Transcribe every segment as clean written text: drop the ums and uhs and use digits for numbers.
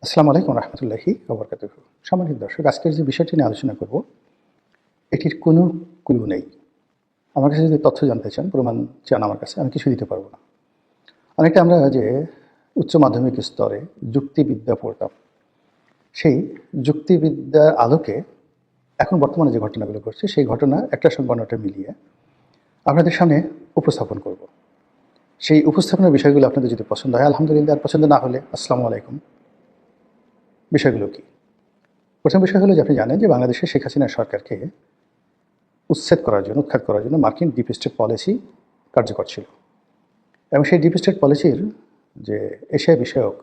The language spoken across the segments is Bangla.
আসসালামু আলাইকুম রহমতুল্লাহি ওবরকাতুহু। সম্মানিত দর্শক, আজকের যে বিষয়টি নিয়ে আলোচনা করব এটির কোনো ক্লু নেই। আমার কাছে যদি তথ্য জানতে চান, প্রমাণ চান আমার কাছে, আমি কিছু দিতে পারবো না। অনেকটা আমরা যে উচ্চ মাধ্যমিক স্তরে যুক্তিবিদ্যা পড়তাম, সেই যুক্তিবিদ্যার আলোকে এখন বর্তমানে যে ঘটনাগুলো ঘটছে সেই ঘটনা একটার সঙ্গে অন্যটা মিলিয়ে আপনাদের সামনে উপস্থাপন করব। সেই উপস্থাপনের বিষয়গুলো আপনাদের যদি পছন্দ হয় আলহামদুলিল্লাহ, আর পছন্দ না হলে আসসালামু আলাইকুম। বিষয়গুলো কি? প্রথম বিষয় হলো যে আপনি জানেন যে বাংলাদেশে শেখ হাসিনা সরকারকে উচ্ছেদ করার জন্য, উৎখাত করার জন্য মার্কিন ডিপ স্টেট পলিসি কার্যকর ছিল। এবং সেই ডিপ স্টেট পলিসির যে এশিয়া বিষয়ক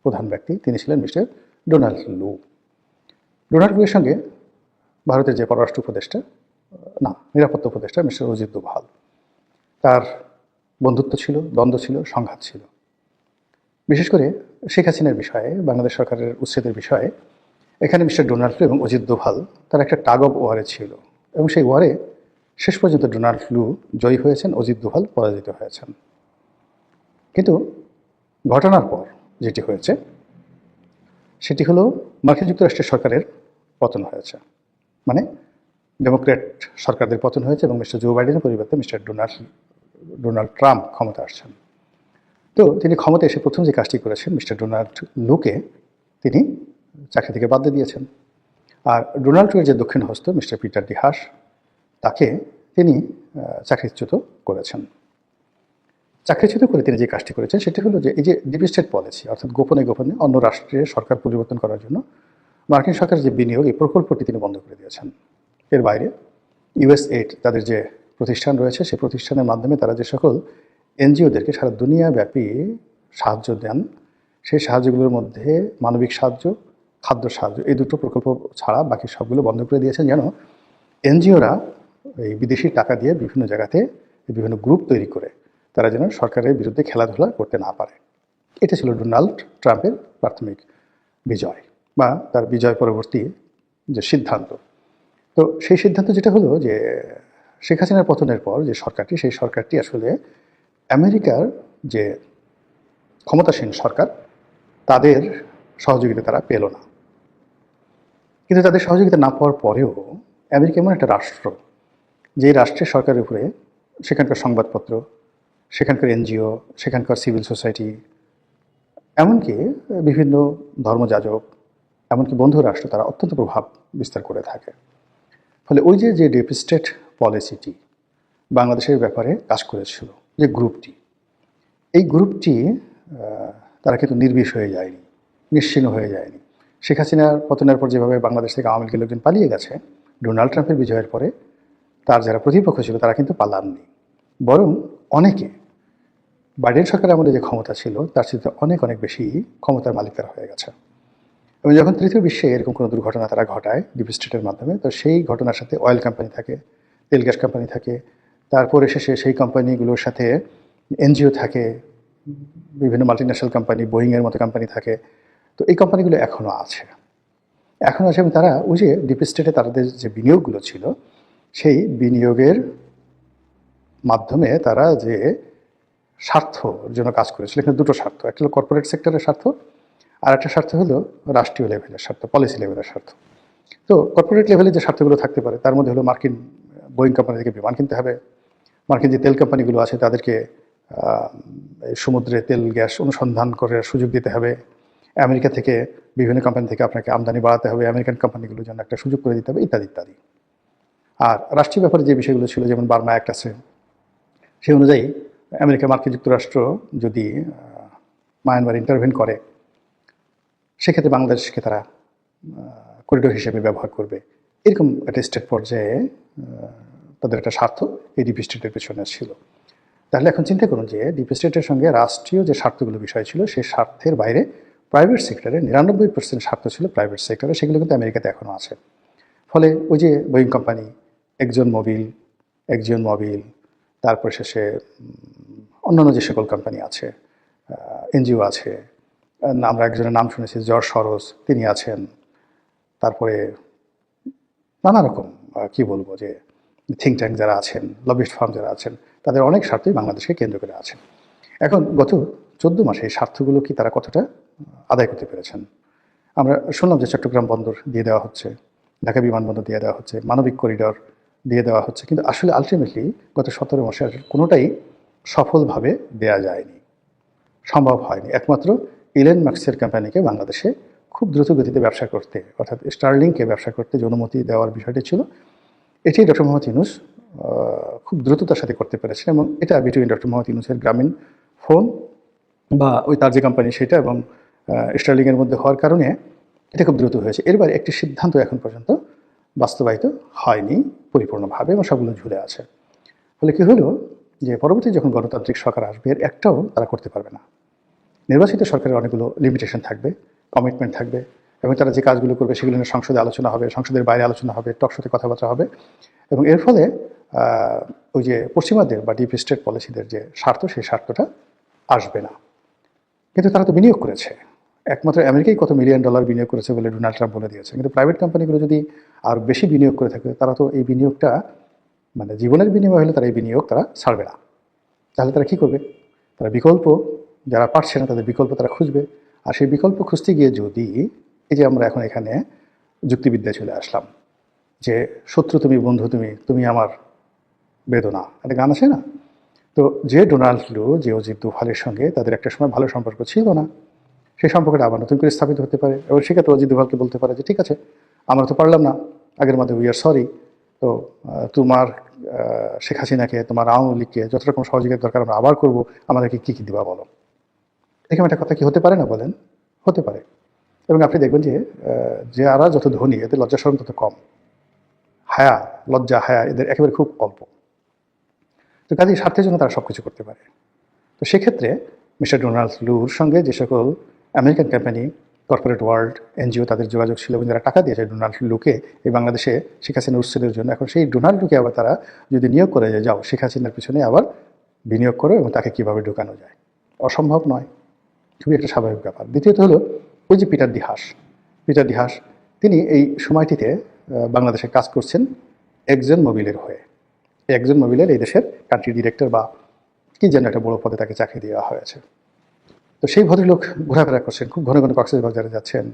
প্রধান ব্যক্তি তিনি ছিলেন মিস্টার ডোনাল্ড লু। ডোনাল্ড লুয়ের সঙ্গে ভারতের যে পররাষ্ট্র উপদেষ্টা, নিরাপত্তা উপদেষ্টা মিস্টার অজিত দোভাল, তার বন্ধুত্ব ছিল, দ্বন্দ্ব ছিল, সংঘাত ছিল। বিশেষ করে শেখ হাসিনার বিষয়ে, বাংলাদেশ সরকারের উচ্ছেদের বিষয়ে এখানে মিস্টার ডোনাল্ড লু এবং অজিত দোভাল তার একটা টাগ অফ ওয়ারে ছিল। এবং সেই ওয়ারে শেষ পর্যন্ত ডোনাল্ড লু জয়ী হয়েছেন, অজিত দোভাল পরাজিত হয়েছেন। কিন্তু ঘটনার পর যেটি হয়েছে সেটি হলো মার্কিন যুক্তরাষ্ট্রের সরকারের পতন হয়েছে। মানে ডেমোক্র্যাট সরকারদের পতন হয়েছে এবং মিস্টার জো বাইডেনের পরিবর্তে মিস্টার ডোনাল্ড ট্রাম্প ক্ষমতা আসছেন। তো তিনি ক্ষমতা এসে প্রথম যে কাজটি করেছেন, মিস্টার ডোনাল্ড লুকে তিনি চাকরি থেকে বাদ দিয়ে দিয়েছেন। আর ডোনাল্ড ট্রাম্পের যে দক্ষিণ হস্ত মিস্টার পিটার ডি হাস, তাকে তিনি চাকরিচ্যুত করেছেন। চাকরিচ্যুত করে তিনি যে কাজটি করেছেন সেটি হলো যে এই যে ডিপ স্টেট পলিসি, অর্থাৎ গোপনে গোপনে অন্য রাষ্ট্রের সরকার পরিবর্তন করার জন্য মার্কিন সরকারের যে বিনিয়োগ, এই প্রকল্পটি তিনি বন্ধ করে দিয়েছেন। এর বাইরে ইউএসএইড, তাদের যে প্রতিষ্ঠান রয়েছে, সেই প্রতিষ্ঠানের মাধ্যমে তারা যে সকল এনজিওদেরকে সারা দুনিয়াব্যাপী সাহায্য দেন, সেই সাহায্যগুলোর মধ্যে মানবিক সাহায্য, খাদ্য সাহায্য, এই দুটো প্রকল্প ছাড়া বাকি সবগুলো বন্ধ করে দিয়েছেন, যেন এনজিওরা এই বিদেশি টাকা দিয়ে বিভিন্ন জায়গাতে বিভিন্ন গ্রুপ তৈরি করে তারা যেন সরকারের বিরুদ্ধে খেলাধুলা করতে না পারে। এটা ছিল ডোনাল্ড ট্রাম্পের প্রাথমিক বিজয় বা তার বিজয় পরবর্তী যে সিদ্ধান্ত। তো সেই সিদ্ধান্ত যেটা হলো যে শেখ হাসিনার পতনের পর যে সরকারটি, সেই সরকারটি আসলে আমেরিকার যে ক্ষমতাসীন সরকার, তাদের সহযোগিতা তারা পেল না। কিন্তু তাদের সহযোগিতা না পাওয়ার পরেও আমেরিকা এমন একটা রাষ্ট্র, যে রাষ্ট্রের সরকারের উপরে সেখানকার সংবাদপত্র, সেখানকার এনজিও, সেখানকার সিভিল সোসাইটি, এমনকি বিভিন্ন ধর্মযাজক, এমনকি বন্ধু রাষ্ট্র, তারা অত্যন্ত প্রভাব বিস্তার করে থাকে। ফলে ওই যে ডিপ স্টেট পলিসিটি বাংলাদেশের ব্যাপারে কাজ করেছিল, যে গ্রুপটি, এই গ্রুপটি তারা কিন্তু নির্বিষ হয়ে যায়নি, নিশ্চিহ্ন হয়ে যায়নি। শেখ হাসিনার পতনের পর যেভাবে বাংলাদেশ থেকে আওয়ামী লীগের লোকজন পালিয়ে গেছে, ডোনাল্ড ট্রাম্পের বিজয়ের পরে তার যারা প্রতিপক্ষ ছিল তারা কিন্তু পালাননি, বরং অনেকে বাইডেন সরকারের আমাদের যে ক্ষমতা ছিল তার সাথে অনেক অনেক বেশি ক্ষমতার মালিক তারা হয়ে গেছে। এবং যখন তৃতীয় বিশ্বে এরকম কোনো দুর্ঘটনা তারা ঘটায় ডিপ স্টেটের মাধ্যমে, তো সেই ঘটনার সাথে অয়েল কোম্পানি থাকে, তেল গ্যাস কোম্পানি থাকে, তারপরে শেষে সেই কোম্পানিগুলোর সাথে এনজিও থাকে, বিভিন্ন মাল্টিন্যাশনাল কোম্পানি, বোয়িংয়ের মতো কোম্পানি থাকে। তো এই কোম্পানিগুলো এখনও আছে এবং তারা ওই যে ডিপ স্টেটে তাদের যে বিনিয়োগগুলো ছিল, সেই বিনিয়োগের মাধ্যমে তারা যে স্বার্থর জন্য কাজ করেছিল, এখানে দুটো স্বার্থ, একটা হলো কর্পোরেট সেক্টরের স্বার্থ, আর একটা স্বার্থ হলো রাষ্ট্রীয় লেভেলের স্বার্থ, পলিসি লেভেলের স্বার্থ। তো কর্পোরেট লেভেলে যে স্বার্থগুলো থাকতে পারে তার মধ্যে হলো মার্কিন বোয়িং কোম্পানি থেকে বিমান কিনতে হবে, মার্কিন যে তেল কোম্পানিগুলো আছে তাদেরকে সমুদ্রে তেল গ্যাস অনুসন্ধান করার সুযোগ দিতে হবে, আমেরিকা থেকে বিভিন্ন কোম্পানি থেকে আপনাকে আমদানি বাড়াতে হবে, আমেরিকান কোম্পানিগুলোর জন্য একটা সুযোগ করে দিতে হবে, ইত্যাদি ইত্যাদি। আর রাষ্ট্রীয় ব্যাপারে যে বিষয়গুলো ছিল, যেমন বার্মা অ্যাক্ট আছে, সেই অনুযায়ী আমেরিকা, মার্কিন যুক্তরাষ্ট্র যদি মায়ানমার ইন্টারভেন করে, সেক্ষেত্রে বাংলাদেশকে তারা করিডোর হিসেবে ব্যবহার করবে। এরকম একটা স্টেট পর্যায়ে তাদের একটা স্বার্থ এই ডিপ স্টেটের পেছনে ছিল। তাহলে এখন চিন্তা করুন যে ডিপ স্টেটের সঙ্গে রাষ্ট্রীয় যে স্বার্থগুলো বিষয় ছিল, সেই স্বার্থের বাইরে প্রাইভেট সেক্টরে 99% স্বার্থ ছিল প্রাইভেট সেক্টরে, সেগুলো কিন্তু আমেরিকাতে এখনও আছে। ফলে ওই যে বোয়িং কোম্পানি, একজন মোবিল, তারপর শেষে অন্যান্য যে সকল কোম্পানি আছে, এনজিও আছে, আমরা একজনের নাম শুনেছি জর্জ সরোজ, তিনি আছেন। তারপরে নানা রকম কি বলবো, যে থিঙ্ক ট্যাঙ্ক যারা আছেন, লবিস্ট ফার্ম যারা আছেন, তাদের অনেক স্বার্থই বাংলাদেশকে কেন্দ্র করে আছেন। এখন গত 14 মাসে এই স্বার্থগুলো কি তারা কতটা আদায় করতে পেরেছেন? আমরা শুনলাম যে চট্টগ্রাম বন্দর দিয়ে দেওয়া হচ্ছে, ঢাকা বিমানবন্দর দিয়ে দেওয়া হচ্ছে, মানবিক করিডর দিয়ে দেওয়া হচ্ছে, কিন্তু আসলে আলটিমেটলি গত 17 মাসে কোনোটাই সফলভাবে দেয়া যায়নি, সম্ভব হয়নি। একমাত্র ইলন মাস্কের কোম্পানিকে বাংলাদেশে খুব দ্রুত গতিতে ব্যবসা করতে, অর্থাৎ স্টারলিংকে ব্যবসা করতে যে অনুমতি দেওয়ার বিষয়টি ছিল, এটি ডক্টর মোহাম্মদ ইউনূস খুব দ্রুততার সাথে করতে পেরেছেন, এবং এটা বিটুইন ডক্টর মোহাম্মদ ইউনূসের গ্রামীণ ফোন বা ওই তার যে কোম্পানি সেটা এবং স্টারলিংয়ের মধ্যে হওয়ার কারণে এটা খুব দ্রুত হয়েছে। এর বাইরে একটি সিদ্ধান্ত এখন পর্যন্ত বাস্তবায়িত হয়নি পরিপূর্ণভাবে, এবং সবগুলো ঝুলে আছে। ফলে কী হলো, যে পরবর্তী যখন গণতান্ত্রিক সরকার আসবে এর একটাও তারা করতে পারবে না। নির্বাচিত সরকারের অনেকগুলো লিমিটেশন থাকবে, কমিটমেন্ট থাকবে, এবং তারা যে কাজগুলো করবে সেগুলো নিয়ে সংসদে আলোচনা হবে, সংসদের বাইরে আলোচনা হবে, টকশোতে কথাবার্তা হবে, এবং এর ফলে ওই যে পশ্চিমাদের বা ডিপ স্টেট পলিসিদের যে স্বার্থ, সেই স্বার্থটা আসবে না। কিন্তু তারা তো বিনিয়োগ করেছে, একমাত্র আমেরিকাই কত $1 মিলিয়ন বিনিয়োগ করেছে বলে ডোনাল্ড ট্রাম্প বলে দিয়েছে। কিন্তু প্রাইভেট কোম্পানিগুলো যদি আর বেশি বিনিয়োগ করে থাকে, তারা তো এই বিনিয়োগটা মানে জীবনের বিনিময় হলে তারা এই বিনিয়োগ তারা ছাড়বে না। তাহলে তারা কী করবে? তারা বিকল্প, যারা পারছে না তাদের বিকল্প তারা খুঁজবে। আর সেই বিকল্প খুঁজতে গিয়ে যদি এই যে আমরা এখন এখানে যুক্তিবিদ্যায় চলে আসলাম, যে শত্রু তুমি, বন্ধু তুমি, তুমি আমার বেদনা, একটা গান আছে না? তো যে ডোনাল্ড লু, যে অজিত দোভালের সঙ্গে তাদের একটা সময় ভালো সম্পর্ক ছিল না, সেই সম্পর্কটা আবার নতুন করে স্থাপিত হতে পারে, এবং সেক্ষেত্রে অজিত দোভালকে বলতে পারে যে ঠিক আছে, আমরা তো পারলাম না আগের মধ্যে, উই আর সরি। তো তোমার শেখ হাসিনাকে, তোমার আওয়ামী লীগকে যত রকম সহযোগিতার দরকার আমরা আবার করবো, আমাদেরকে কী কী দিবা বলো। এরকম একটা কথা কি হতে পারে না বলেন? হতে পারে। এবং আপনি দেখবেন যে যারা যত ধনী এদের লজ্জা শরম তত কম, হায়া, লজ্জা হায়া এদের একেবারে খুব অল্প। তো কাজেই স্বার্থের জন্য তারা সব কিছু করতে পারে। তো সেক্ষেত্রে মিস্টার ডোনাল্ড লুর সঙ্গে যে সকল American company, corporate world, NGO তাদের যোগাযোগ ছিল, এবং যারা টাকা দিয়েছে ডোনাল্ড লুকে এই বাংলাদেশে শেখ হাসিনা উচ্ছেদের জন্য, এখন সেই ডোনাল্ড লুকে আবার তারা যদি নিয়োগ করে যে যাও শেখ হাসিনার পিছনে আবার বিনিয়োগ করো এবং তাকে কীভাবে ঢুকানো যায়, অসম্ভব নয়, খুবই একটা স্বাভাবিক ব্যাপার। দ্বিতীয়ত হলো ওই যে পিটার ডি হাস, তিনি এই সময়টিতে বাংলাদেশে কাজ করছেন একজন মোবিলের হয়ে। একজন মোবিলের এই দেশের কান্ট্রি ডিরেক্টর বা কি যেন একটা বড় পদে তাকে চাকরি দেওয়া হয়েছে। তো সেই ভদ্রলোক ঘোরাফেরা করছেন, খুব ঘন ঘন কক্সবাজারে যাচ্ছেন,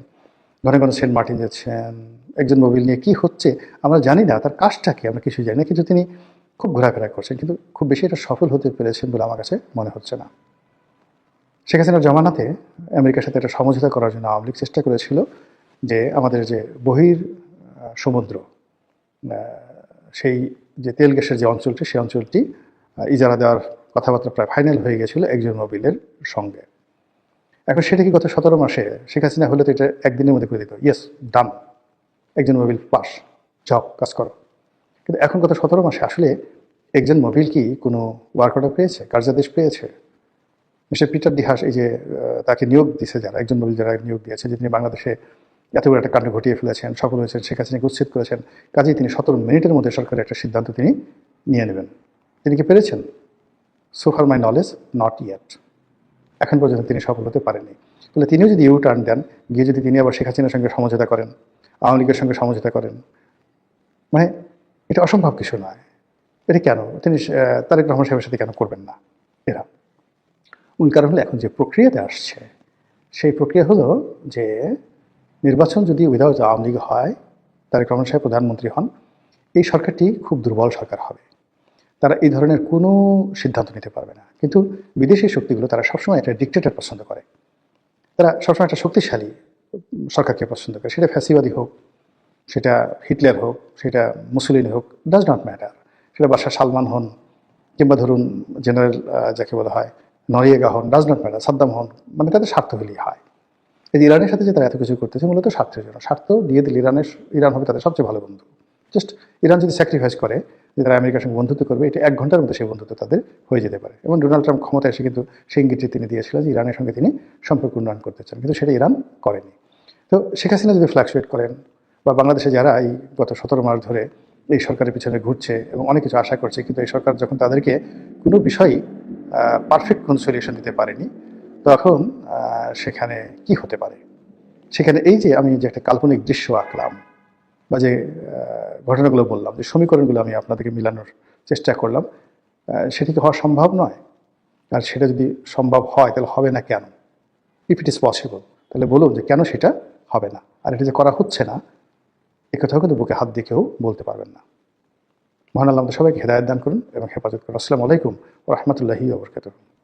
ঘন ঘন সেন্ট মার্টিন যাচ্ছেন। একজন মোবিল নিয়ে কি হচ্ছে আমরা জানি না, তার কাজটা কি আমরা কিছুই জানি না, কিন্তু তিনি খুব ঘোরাফেরা করছেন, কিন্তু খুব বেশি এটা সফল হতে পেরেছেন বলে আমার কাছে মনে হচ্ছে না। শেখ হাসিনার জমানাতে আমেরিকার সাথে একটা সমঝোতা করার জন্য আওয়ামী লীগ চেষ্টা করেছিল, যে আমাদের যে বহির সমুদ্র, সেই যে তেল গ্যাসের যে অঞ্চলটি, সেই অঞ্চলটি ইজারা দেওয়ার কথাবার্তা প্রায় ফাইনাল হয়ে গেছিল একজন মোবিলের সঙ্গে। এখন সেটা কি গত 17 মাসে শেখ হাসিনা হলে তো এটা একদিনের মধ্যে করে দিত, ইয়েস ডান, একজন মোবিল পাস, যাও কাজ করো। কিন্তু এখন গত 17 মাসে আসলে একজন মোবিল কি কোনো ওয়ার্ক অর্ডার পেয়েছে, কার্যাদেশ পেয়েছে? মিস্টার পিটার ডি হাস এই যে তাকে নিয়োগ দিয়েছে, যারা একজন মোবিল যারা নিয়োগ দিয়েছে, যে তিনি বাংলাদেশে এত বড় একটা কাণ্ড ঘটিয়ে ফেলেছেন, সফল হয়েছেন, শেখ হাসিনাকে উচ্ছেদ করেছেন, কাজেই তিনি 17 মিনিটের মধ্যে সরকারের একটা সিদ্ধান্ত তিনি নিয়ে নেবেন। তিনি কি পেরেছেন? So far my knowledge not yet. এখন পর্যন্ত তিনি সফল হতে পারেননি। ফলে তিনিও যদি ইউ টার্ন দেন, গিয়ে যদি তিনি আবার শেখ হাসিনার সঙ্গে সমঝোতা করেন, আওয়ামী লীগের সঙ্গে সমঝোতা করেন, মানে এটা অসম্ভব কিছু নয়। এটা কেন তিনি তারেক রহমান সাহেবের সাথে কেন করবেন না? এরা মূল কারণ হলো এখন যে প্রক্রিয়াতে আসছে, সেই প্রক্রিয়া হলো যে নির্বাচন যদি উইদাউট আওয়ামী লীগ হয়, তারেক রহমান সাহেব প্রধানমন্ত্রী হন, এই সরকারটি খুব দুর্বল সরকার হবে, তারা এই ধরনের কোনো সিদ্ধান্ত নিতে পারবে না। কিন্তু বিদেশি শক্তিগুলো তারা সবসময় একটা ডিক্টেটর পছন্দ করে, তারা সবসময় একটা শক্তিশালী সরকারকে পছন্দ করে, সেটা ফ্যাসিবাদী হোক, সেটা হিটলার হোক, সেটা মুসলিন হোক, ডাজ নট ম্যাটার, সেটা বাদশাহ সালমান হন, কিংবা ধরুন জেনারেল যাকে বলা হয় নরিয়েগা হন, ডাজ নট ম্যাটার, সাদ্দাম হন, মানে তাদের স্বার্থ হলেই হয়। এই ইরানের সাথে যে তারা এত কিছু করতেছে মূলত স্বার্থের জন্য, স্বার্থ দিয়ে দিলে ইরান হবে তাদের সবচেয়ে ভালো বন্ধু। জাস্ট ইরান যদি স্যাক্রিফাইস করে যে তারা আমেরিকার সঙ্গে বন্ধুত্ব করবে, এটা 1 ঘন্টার মধ্যে সেই বন্ধুত্ব তাদের হয়ে যেতে পারে। এবং ডোনাল্ড ট্রাম্প ক্ষমতায় এসে কিন্তু সেই ইঙ্গিতটি তিনি দিয়েছিলেন যে ইরানের সঙ্গে তিনি সম্পর্ক উন্নয়ন করতে চান, কিন্তু সেটা ইরান করেনি। তো শেখ হাসিনা যদি ফ্ল্যাকচুয়েট করেন, বা বাংলাদেশে যারা এই গত 17 মাস ধরে এই সরকারের পিছনে ঘুরছে এবং অনেক কিছু আশা করছে, কিন্তু এই সরকার যখন তাদেরকে কোনো বিষয়ই পারফেক্ট কোনো সলিউশন দিতে পারেনি, তখন সেখানে কি হতে পারে? সেখানে এই যে আমি যে একটা কাল্পনিক দৃশ্য আঁকলাম, বা যে ঘটনাগুলো বললাম, যে সমীকরণগুলো আমি আপনাদেরকে মিলানোর চেষ্টা করলাম, সেটি তো হওয়া সম্ভব নয়। আর সেটা যদি সম্ভব হয় তাহলে হবে না কেন? ইফ ইট ইজ পসিবল, তাহলে বলুন যে কেন সেটা হবে না। আর এটা যে করা হচ্ছে না, এ কথাও কিন্তু বুকে হাত দিয়ে কেউ বলতে পারবেন না। মহান আল্লাহ আমাদের সবাইকে হেদায়েত দান করুন এবং হেফাজত করুন। আসসালামু আলাইকুম ওয়া রাহমাতুল্লাহি ওয়া বারাকাতুহু।